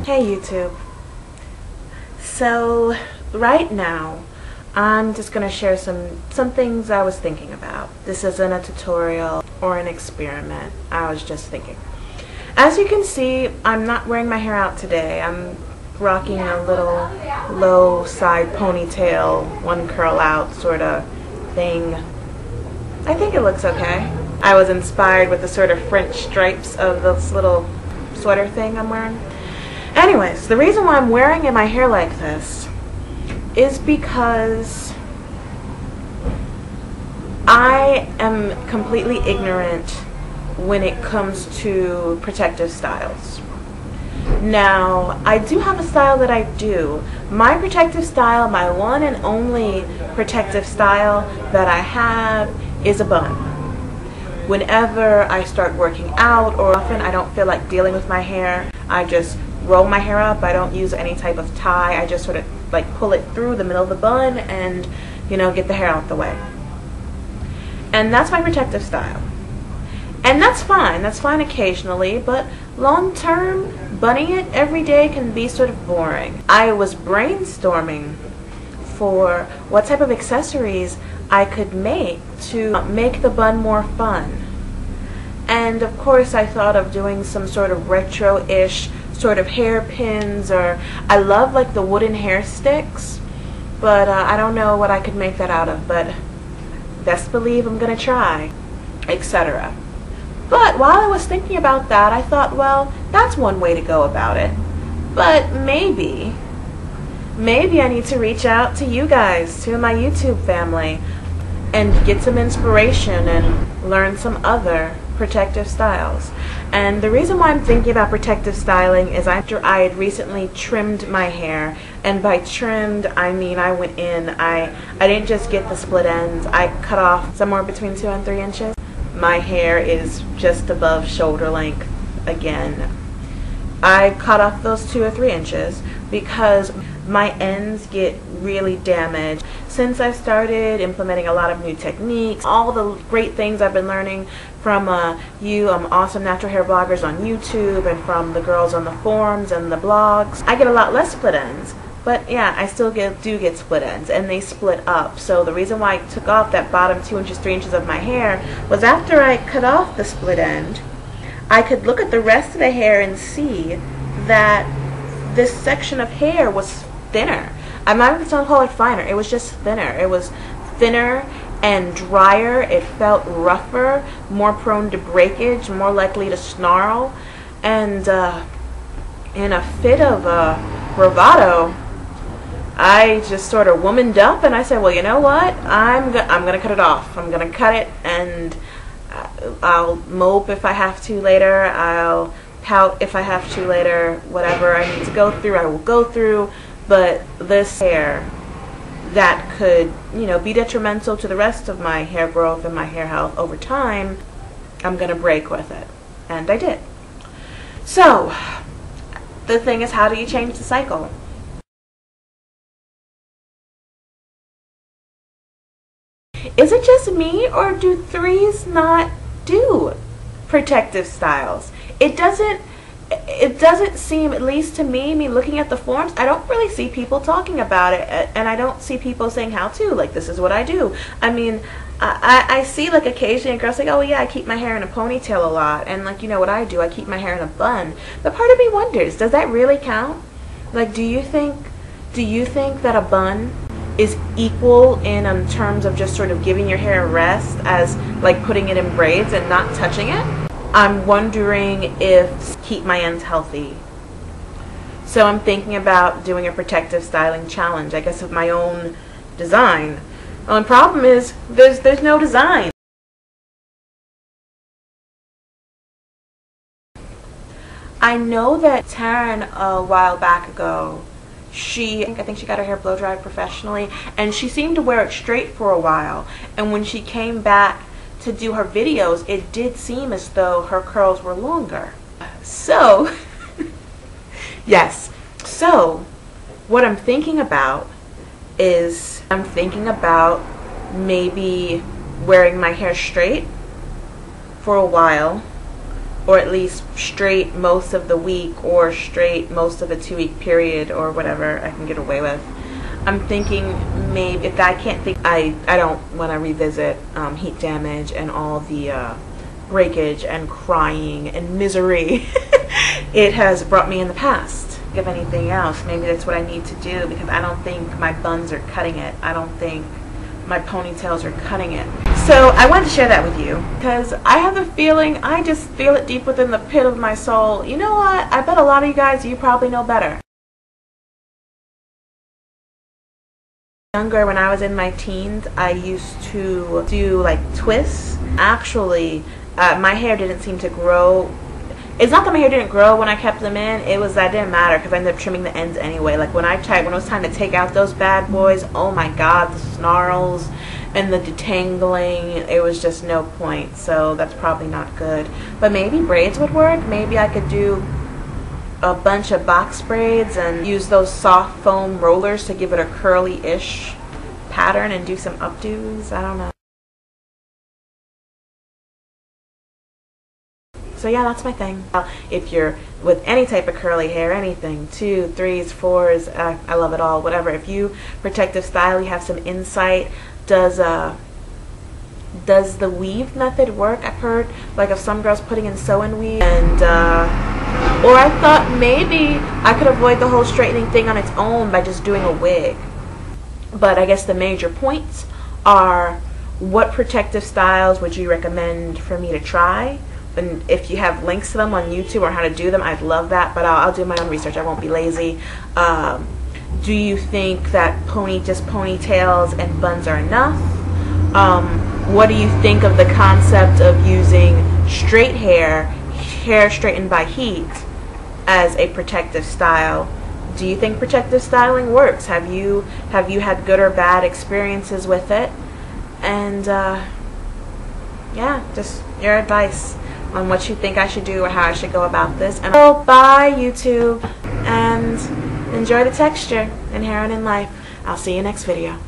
Hey YouTube. So right now I'm just going to share some things I was thinking about. This isn't a tutorial or an experiment. I was just thinking. As you can see, I'm not wearing my hair out today. I'm rocking a little low side ponytail, one curl out sort of thing. I think it looks okay. I was inspired with the sort of French stripes of this little sweater thing I'm wearing. Anyways, the reason why I'm wearing my hair like this is because I am completely ignorant when it comes to protective styles. Now, I do have a style that I do. My protective style, my one and only protective style that I have is a bun. Whenever I start working out, or often I don't feel like dealing with my hair, I just roll my hair up. I don't use any type of tie. I just sort of like pull it through the middle of the bun and, you know, get the hair out the way. And that's my protective style. And that's fine. That's fine occasionally, but long term, bunning it every day can be sort of boring. I was brainstorming for what type of accessories I could make to make the bun more fun. And of course I thought of doing some sort of retro-ish sort of hairpins, or I love like the wooden hair sticks, but I don't know what I could make that out of, but best believe I'm gonna try, etc. But while I was thinking about that, I thought, well, that's one way to go about it, but maybe I need to reach out to you guys, to my YouTube family, and get some inspiration and learn some other protective styles. And the reason why I'm thinking about protective styling is after I had recently trimmed my hair, and by trimmed I mean I went in, I didn't just get the split ends, I cut off somewhere between 2 and 3 inches. My hair is just above shoulder length again. I cut off those 2 or 3 inches because my ends get really damaged. Since I've started implementing a lot of new techniques, all the great things I've been learning from you awesome natural hair bloggers on YouTube, and from the girls on the forums and the blogs, I get a lot less split ends. But yeah, I still do get split ends, and they split up. So the reason why I took off that bottom 2 inches, 3 inches of my hair was after I cut off the split end, I could look at the rest of the hair and see that this section of hair was thinner. I'm not even going to call it finer. It was just thinner. It was thinner and drier. It felt rougher, more prone to breakage, more likely to snarl. And in a fit of bravado, I just sort of womaned up and I said, well, you know what? I'm going to cut it off. I'm going to cut it, and I'll mope if I have to later. I'll pout if I have to later. Whatever I need to go through, I will go through. But this hair that could, you know, be detrimental to the rest of my hair growth and my hair health over time, I'm going to break with it. And I did. So, the thing is, how do you change the cycle? Is it just me, or do threes not do protective styles? It doesn't seem, at least to me looking at the forums, I don't really see people talking about it, and I don't see people saying how to, like, this is what I do. I mean, I see like occasionally girls say, oh yeah, I keep my hair in a ponytail a lot, and like, you know what I do, I keep my hair in a bun. But part of me wonders, does that really count? Like, do you think that a bun is equal in terms of just sort of giving your hair a rest as like putting it in braids and not touching it? I'm wondering if keep my ends healthy. So I'm thinking about doing a protective styling challenge, I guess of my own design. The only problem is there's no design. I know that Taryn a while back ago, I think she got her hair blow dried professionally, and she seemed to wear it straight for a while, and when she came back to do her videos, it did seem as though her curls were longer. So yes, so what I'm thinking about is maybe wearing my hair straight for a while, or at least straight most of the week, or straight most of the 2-week period, or whatever I can get away with. I'm thinking maybe if I can't think, I don't want to revisit heat damage and all the breakage and crying and misery it has brought me in the past. If anything else, maybe that's what I need to do, because I don't think my buns are cutting it. I don't think my ponytails are cutting it. So I wanted to share that with you because I have the feeling, I just feel it deep within the pit of my soul. You know what? I bet a lot of you guys, you probably know better. Younger, when I was in my teens, I used to do like twists. Actually, my hair didn't seem to grow. It's not that my hair didn't grow when I kept them in. It was that it didn't matter because I ended up trimming the ends anyway. Like when it was time to take out those bad boys, oh my god, the snarls and the detangling, it was just no point. So that's probably not good. But maybe braids would work. Maybe I could do a bunch of box braids and use those soft foam rollers to give it a curly-ish pattern and do some updos. I don't know. So yeah, that's my thing. If you're with any type of curly hair, anything, 2s, 3s, 4s, I love it all, whatever. If you protective style, you have some insight. Does the weave method work? I've heard like of some girls putting in sew-in weave, and or I thought maybe I could avoid the whole straightening thing on its own by just doing a wig. But I guess the major points are, what protective styles would you recommend for me to try? And if you have links to them on YouTube or how to do them, I'd love that, but I'll do my own research. I won't be lazy. Do you think that just ponytails and buns are enough? What do you think of the concept of using straight hair straightened by heat, as a protective style? Do you think protective styling works? Have you had good or bad experiences with it? And yeah, just your advice on what you think I should do or how I should go about this. And so bye YouTube, and enjoy the texture inherent in life. I'll see you next video.